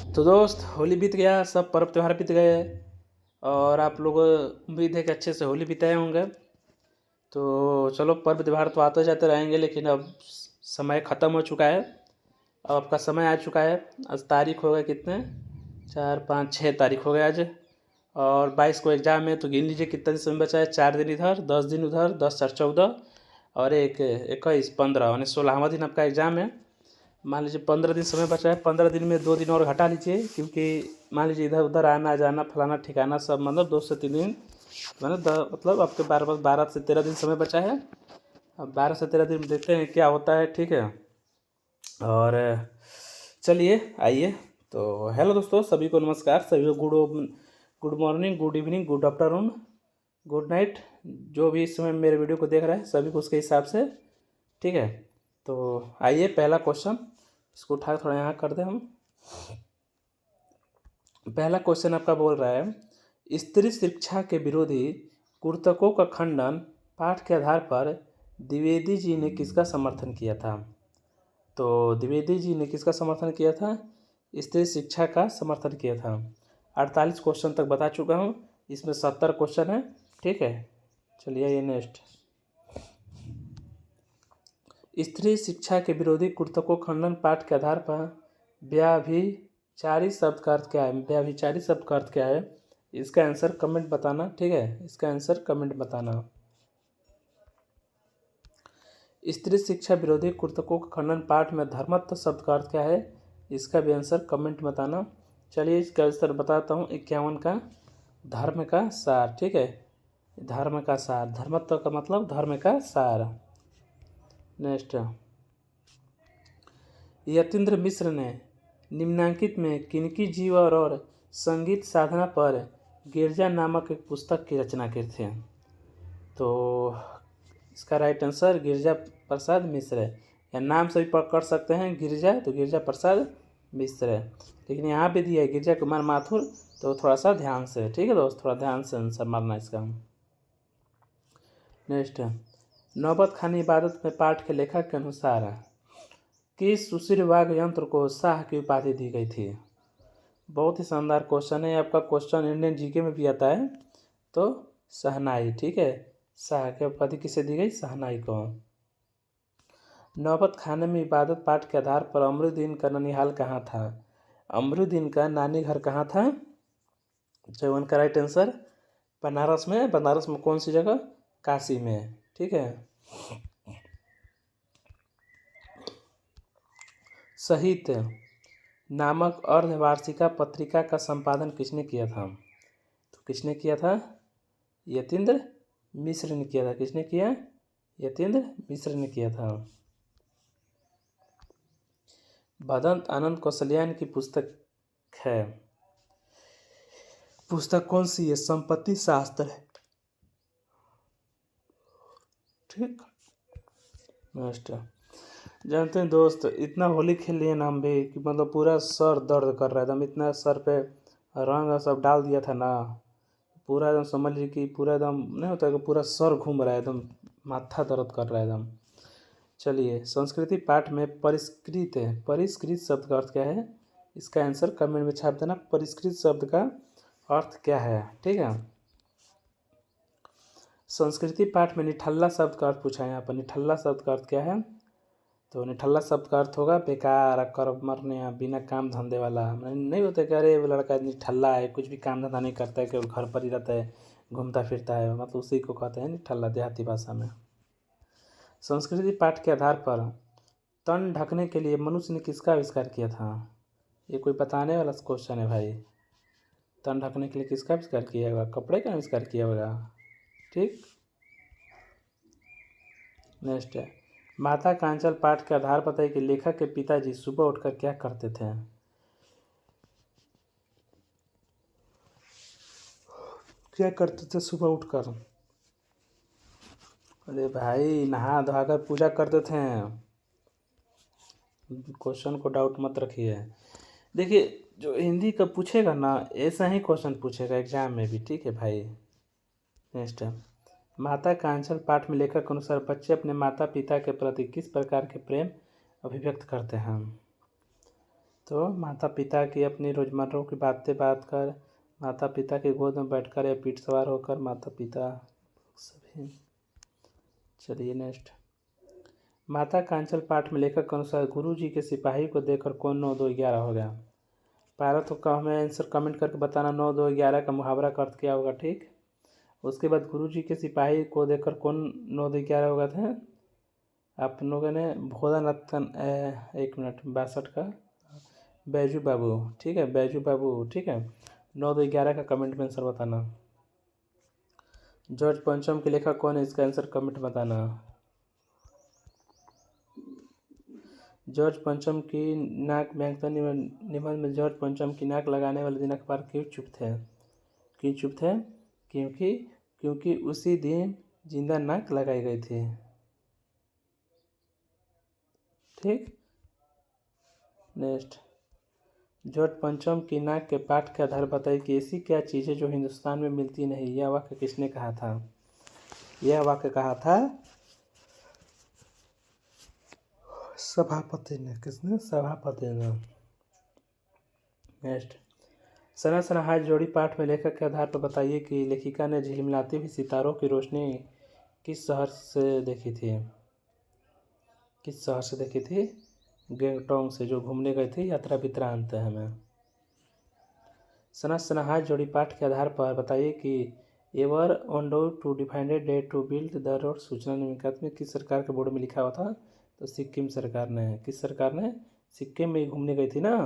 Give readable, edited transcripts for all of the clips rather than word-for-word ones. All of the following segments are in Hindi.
तो दोस्त, होली बीत गया, सब पर्व त्योहार बीत गए और आप लोग उम्मीद है कि अच्छे से होली बिताए होंगे। तो चलो, पर्व त्योहार तो आते जाते रहेंगे, लेकिन अब समय ख़त्म हो चुका है। अब आपका समय आ चुका है। आज तारीख हो गए कितने, 4 5 6 तारीख हो गए आज। और 22 को एग्ज़ाम है, तो गिन लीजिए कितना दिन समय बचा है। 4 दिन इधर, 10 दिन उधर, 10 4 14 और एक 21 15 यानी 16वां दिन आपका एग्ज़ाम है। मान लीजिए 15 दिन समय बचा है। 15 दिन में 2 दिन और घटा लीजिए, क्योंकि मान लीजिए इधर उधर आना जाना फलाना ठिकाना सब, मतलब 2 से 3 दिन, मतलब आपके 12 से 13 दिन समय बचा है। अब 12 से 13 दिन में देखते हैं क्या होता है, ठीक है। और चलिए आइए। तो हेलो दोस्तों, सभी को नमस्कार, सभी को good morning, good evening, good afternoon, good night. जो भी इस समय मेरे वीडियो को देख रहा है सभी को उसके हिसाब से, ठीक है। तो आइए, पहला क्वेश्चन, इसको उठा थोड़ा यहाँ कर दें हम। पहला क्वेश्चन आपका बोल रहा है, स्त्री शिक्षा के विरोधी कुर्तकों का खंडन पाठ के आधार पर द्विवेदी जी ने किसका समर्थन किया था। तो द्विवेदी जी ने किसका समर्थन किया था, स्त्री शिक्षा का समर्थन किया था। 48 क्वेश्चन तक बता चुका हूँ, इसमें 70 क्वेश्चन है, ठीक है। चलिए ये नेक्स्ट, स्त्री शिक्षा के विरोधी कुर्तकों खंडन पाठ के आधार पर व्याभिचारी शब्द का अर्थ क्या है। व्याभिचारी शब्द का अर्थ क्या है, इसका आंसर कमेंट बताना, ठीक है। इसका आंसर कमेंट बताना। स्त्री शिक्षा विरोधी कुर्तकों का खंडन पाठ में धर्मत्व शब्द का अर्थ क्या है, इसका भी आंसर कमेंट बताना। चलिए इसका आंसर बताता हूँ। 51 का धर्म का सार, ठीक है। धर्म का सार, धर्मत्व का मतलब धर्म का सार। नेक्स्ट, यतीन्द्र मिश्र ने निम्नांकित में किनकी जीवन और संगीत साधना पर गिरजा नामक एक पुस्तक की रचना की थी। तो इसका राइट आंसर गिरजा प्रसाद मिश्र है, या नाम से भी पढ़ सकते हैं गिरजा, तो गिरजा प्रसाद मिश्र है। लेकिन यहाँ पे दिया है गिरजा कुमार माथुर, तो थोड़ा सा ध्यान से, ठीक है दोस्त, थोड़ा ध्यान से आंसर मारना इसका। नेक्स्ट, नौबत खानी इबादत में पाठ के लेखक के अनुसार किस सुशील वाद्य यंत्र को शाह की उपाधि दी गई थी। बहुत ही शानदार क्वेश्चन है आपका। क्वेश्चन इंडियन जीके में भी आता है। तो शहनाई, ठीक है। शाह की उपाधि किसे दी गई, शहनाई को। नौबत खाने में इबादत पाठ के आधार पर अमरुद्दीन का ननिहाल कहाँ था। अमरुद्दीन का नानी घर कहाँ था। 54 का राइट आंसर बनारस में। बनारस में कौन सी जगह, काशी में, ठीक है। साहित्य नामक अर्धवार्षिका पत्रिका का संपादन किसने किया था। तो किसने किया था, यतीन्द्र मिश्र ने किया था। किसने किया, यतीन्द्र मिश्र ने किया था। भदंत आनंद कौशल्यान की पुस्तक है, पुस्तक कौन सी है, संपत्ति शास्त्र है, ठीक। नेक्स्ट, जानते हैं दोस्त, इतना होली खेल लिए ना हम भी कि मतलब पूरा सर दर्द कर रहा है एकदम। इतना सर पे रंग सब डाल दिया था ना, पूरा एकदम समझ लीजिए कि पूरा एकदम नहीं होता कि पूरा सर घूम रहा है एकदम, माथा दर्द कर रहा है एकदम। चलिए, संस्कृति पाठ में परिष्कृत शब्द का अर्थ क्या है, इसका आंसर कमेंट में छाप देना। परिष्कृत शब्द का अर्थ क्या है, ठीक है। संस्कृति पाठ में निठल्ला शब्द का अर्थ पूछा है यहाँ पर। निठल्ला शब्द का अर्थ क्या है, तो निठल्ला शब्द का अर्थ होगा बेकार, कर मरने, बिना काम धंधे वाला। नहीं होता कि अरे वो लड़का निठल्ला है, कुछ भी काम धंधा नहीं करता है, केवल घर पर ही रहता है, घूमता फिरता है, मतलब उसी को कहते हैं निठल्ला देहाती भाषा में। संस्कृति पाठ के आधार पर तन ढकने के लिए मनुष्य ने किसका आविष्कार किया था। ये कोई बताने वाला क्वेश्चन है भाई। तन ढकने के लिए किसका आविष्कार किया होगा, कपड़े का आविष्कार किया होगा, ठीक। नेक्स्ट है, माता कांचल पाठ के आधार बताइए कि लेखक के पिताजी सुबह उठकर क्या करते थे। क्या करते थे सुबह उठकर, अरे भाई नहा धोकर पूजा करते थे। क्वेश्चन को डाउट मत रखिए। देखिए, जो हिंदी का पूछेगा ना ऐसा ही क्वेश्चन पूछेगा एग्जाम में भी, ठीक है भाई। नेक्स्ट, माता कांचल पाठ में लेखक के अनुसार बच्चे अपने माता पिता के प्रति किस प्रकार के प्रेम अभिव्यक्त करते हैं। तो माता पिता की अपनी रोज़मर्रा की बातें बात कर, माता पिता की गोद में बैठकर या पीठ सवार होकर माता पिता सभी। चलिए नेक्स्ट। माता कांचल पाठ में लेखक के अनुसार गुरु जी के सिपाही को देखकर कौन 9 2 11 हो गया। पहला तो का हमें आंसर कमेंट करके बताना 9 2 11 का मुहावरा का अर्थ क्या होगा, ठीक। उसके बाद गुरु जी के सिपाही को देखकर कौन 9 2 11 हो गए थे आप लोगों ने। भोलानाथ 1 मिनट 62 का बैजू बाबू, ठीक है, बैजू बाबू, ठीक है। 9 2 11 का कमेंट में आंसर बताना। जॉर्ज पंचम के लेखक कौन है, इसका आंसर कमेंट बताना। जॉर्ज पंचम की नाक बैंकता निबंध में जॉर्ज पंचम की नाक लगाने वाले दिन अखबार क्यों चुप थे? क्यों चुप थे? क्योंकि उसी दिन जिंदा नाक लगाई गई थी, ठीक। नेक्स्ट। जॉर्ज पंचम की नाक के पाठ के आधार बताइए कि ऐसी क्या चीज़ है जो हिंदुस्तान में मिलती नहीं। यह वाक्य किसने कहा था? यह वाक्य कहा था सभापति ने। किसने? सभापति ने। नेक्स्ट। सना सना हाथ जोड़ी पाठ में लेखक के आधार पर बताइए कि लेखिका ने झिलमिलाती हुई सितारों की रोशनी किस शहर से देखी थी? किस शहर से देखी थी? गैंगटॉक से, जो घूमने गए थे, यात्रा वृत्तांत है हमें। सना सना हाथ जोड़ी पाठ के आधार पर बताइए कि ever on do to defined day to build the road सूचना निम्नलिखित में किस सरकार के बोर्ड में लिखा हुआ था? तो सिक्किम सरकार ने। किस सरकार ने? सिक्किम में घूमने गई थी ना,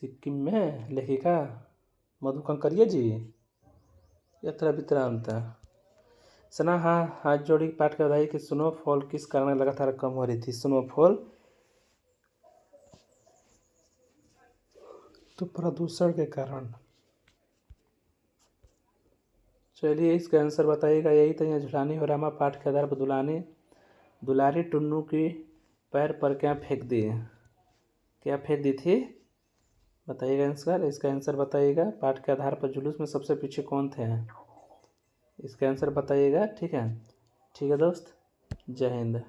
सिक्किम में लेखिका मधु कंकरिया जी। यात्रा वृत्तांत। सना हाथ जोड़ी पाठ के बताइए कि स्नोफॉल किस कारण लगातार कम हो रही थी? स्नोफॉल तो प्रदूषण के कारण। चलिए इसका आंसर बताइएगा। यही तो यहाँ झुलानी हो रामा पाठ के आधार पर दुलारी टुन्नू की पैर पर क्या फेंक दी? क्या फेंक दी थी? बताइएगा आंसर। इसका आंसर बताइएगा। पाठ के आधार पर जुलूस में सबसे पीछे कौन थे? इसका आंसर बताइएगा, ठीक है। ठीक है दोस्त, जय हिंद।